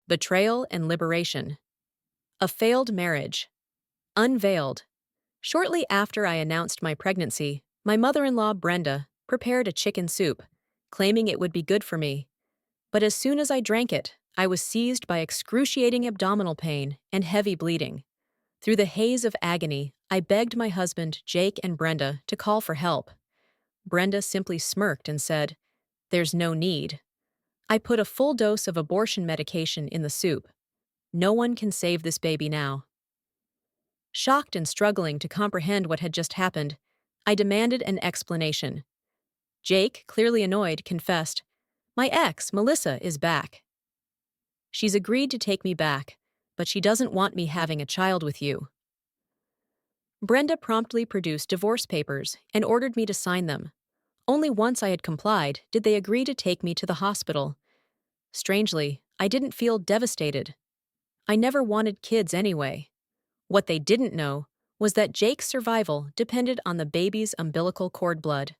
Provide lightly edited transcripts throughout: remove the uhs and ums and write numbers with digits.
Betrayal and liberation. A failed marriage. Unveiled. Shortly after I announced my pregnancy, my mother-in-law, Brenda, prepared a chicken soup, claiming it would be good for me. But as soon as I drank it, I was seized by excruciating abdominal pain and heavy bleeding. Through the haze of agony, I begged my husband, Jake, and Brenda to call for help. Brenda simply smirked and said, "There's no need." I put a full dose of abortion medication in the soup. No one can save this baby now. Shocked and struggling to comprehend what had just happened, I demanded an explanation. Jake, clearly annoyed, confessed, "My ex, Melissa, is back. She's agreed to take me back, but she doesn't want me having a child with you." Brenda promptly produced divorce papers and ordered me to sign them. Only once I had complied did they agree to take me to the hospital. Strangely, I didn't feel devastated. I never wanted kids anyway. What they didn't know was that Jake's survival depended on the baby's umbilical cord blood.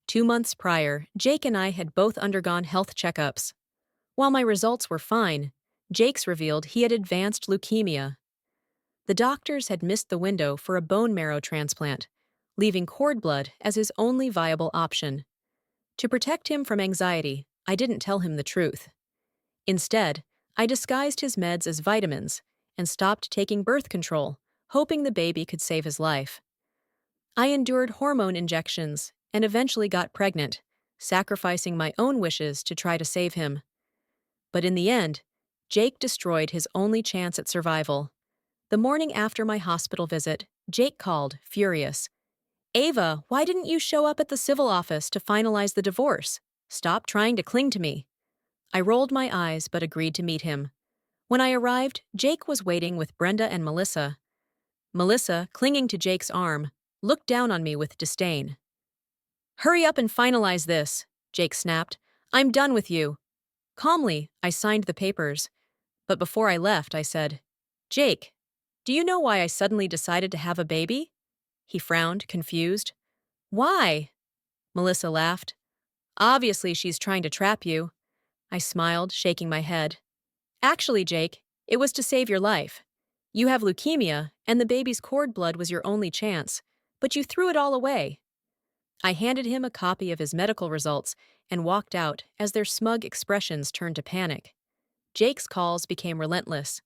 2 months prior, Jake and I had both undergone health checkups. While my results were fine, Jake's revealed he had advanced leukemia. The doctors had missed the window for a bone marrow transplant, leaving cord blood as his only viable option. To protect him from anxiety, I didn't tell him the truth. Instead, I disguised his meds as vitamins and stopped taking birth control, hoping the baby could save his life. I endured hormone injections and eventually got pregnant, sacrificing my own wishes to try to save him. But in the end, Jake destroyed his only chance at survival. The morning after my hospital visit, Jake called, furious. "Ava, why didn't you show up at the civil office to finalize the divorce? Stop trying to cling to me." I rolled my eyes but agreed to meet him. When I arrived, Jake was waiting with Brenda and Melissa. Melissa, clinging to Jake's arm, looked down on me with disdain. "Hurry up and finalize this," Jake snapped. "I'm done with you." Calmly, I signed the papers. But before I left, I said, "Jake, do you know why I suddenly decided to have a baby?" He frowned, confused. "Why?" Melissa laughed. "Obviously, she's trying to trap you." I smiled, shaking my head. "Actually, Jake, it was to save your life. You have leukemia, and the baby's cord blood was your only chance, but you threw it all away." I handed him a copy of his medical results and walked out as their smug expressions turned to panic. Jake's calls became relentless.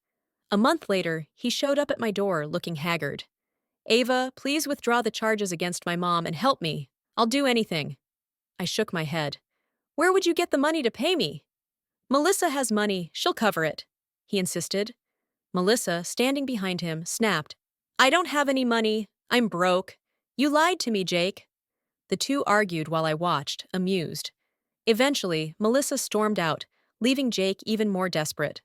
A month later, he showed up at my door looking haggard. "Ava, please withdraw the charges against my mom and help me. I'll do anything." I shook my head. "Where would you get the money to pay me?" "Melissa has money, she'll cover it," he insisted. Melissa, standing behind him, snapped, "I don't have any money. I'm broke. You lied to me, Jake." The two argued while I watched, amused. Eventually, Melissa stormed out, leaving Jake even more desperate.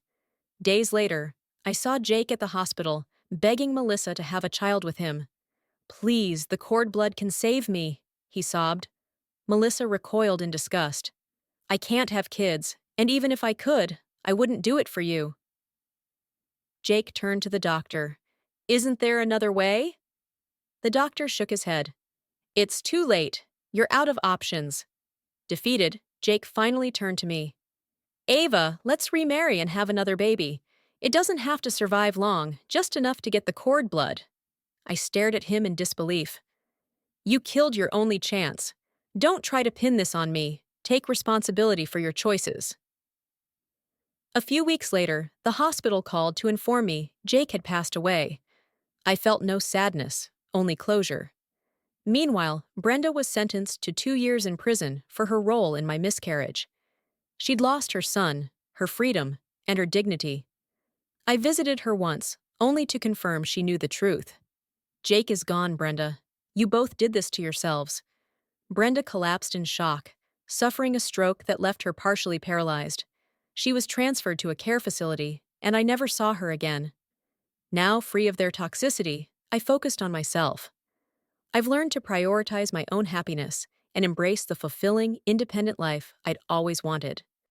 Days later, I saw Jake at the hospital, begging Melissa to have a child with him. "Please, the cord blood can save me," he sobbed. Melissa recoiled in disgust. "I can't have kids, and even if I could, I wouldn't do it for you." Jake turned to the doctor. "Isn't there another way?" The doctor shook his head. "It's too late. You're out of options." Defeated, Jake finally turned to me. "Ava, let's remarry and have another baby. It doesn't have to survive long, just enough to get the cord blood." I stared at him in disbelief. "You killed your only chance. Don't try to pin this on me. Take responsibility for your choices." A few weeks later, the hospital called to inform me Jake had passed away. I felt no sadness, only closure. Meanwhile, Brenda was sentenced to 2 years in prison for her role in my miscarriage. She'd lost her son, her freedom, and her dignity. I visited her once, only to confirm she knew the truth. "Jake is gone, Brenda. You both did this to yourselves." Brenda collapsed in shock, suffering a stroke that left her partially paralyzed. She was transferred to a care facility, and I never saw her again. Now, free of their toxicity, I focused on myself. I've learned to prioritize my own happiness and embrace the fulfilling, independent life I'd always wanted.